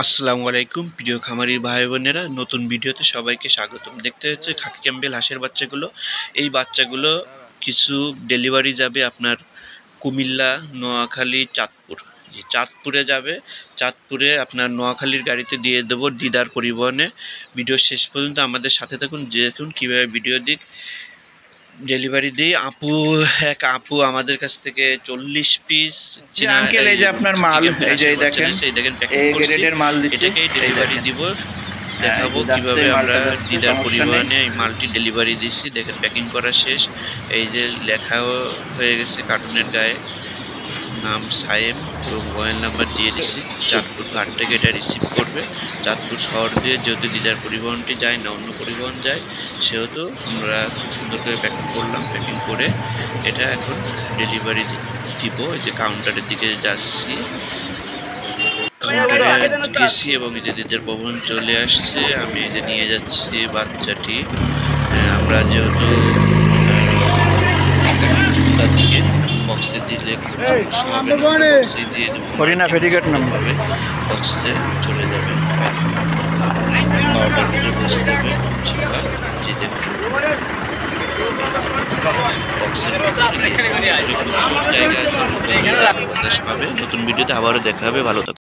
আসসালামু আলাইকুম প্রিয় খামারি ভাই বোনেরা, নতুন ভিডিওতে সবাইকে স্বাগতম। দেখতে হচ্ছে খাকি ক্যাম্বেল হাঁসের বাচ্চাগুলো। এই বাচ্চাগুলো কিছু ডেলিভারি যাবে আপনার কুমিল্লা, নোয়াখালী, চাঁদপুর। চাঁদপুরে যাবে, চাঁদপুরে আপনার নোয়াখালীর গাড়িতে দিয়ে দেবো দিদার পরিবহনে। ভিডিও শেষ পর্যন্ত আমাদের সাথে থাকুন, দেখুন কীভাবে ভিডিও দিক ডেলিভারি দিই। এক আপু আমাদের কাছ থেকে ৪০ পিস আঙ্কেল, এই যে আপনার মাল, এই যে দেখেন প্যাকিং এই করছি, গ্রেডের মাল দিচ্ছি, এটাকেই ডেলিভারি দিব। দেখাবো কিভাবে আমরা দিদার পরিবহনে এই মালটি ডেলিভারি দিচ্ছি। দেখেন প্যাকিং করা শেষ, এই যে লেখাও হয়ে গেছে কার্টুনের গায়ে, নাম সায়েম এবং মোবাইল নাম্বার দিয়ে দিছি। চাঁদপুর ঘাট থেকে এটা রিসিভ করবে। চাঁদপুর শহর দিয়ে যেহেতু দিদার পরিবহনটি যায় না, অন্য পরিবহন যায়, সেহেতু আমরা খুব সুন্দর করে প্যাকিং করলাম। প্যাকিং করে এটা এখন ডেলিভারি দিব। এই যে কাউন্টারের দিকে যাচ্ছি, কাউন্টারে গেছি এবং এই যে দিদার ভবন চলে আসছে। আমি এই যে নিয়ে যাচ্ছি বাচ্চাটি। আমরা যেহেতু সন্ধ্যার দিকে বক্সে দিলে খুব সমস্যা হবে না, বক্সে দিয়ে দেবো, বক্সে চলে যাবে, পাউডার করে বসে যাবে। যে দেখুন বক্সের ভিতরে জায়গা আছে, বাতাস পাবে। নতুন ভিডিওতে আবারও দেখা হবে, ভালো থাকবে।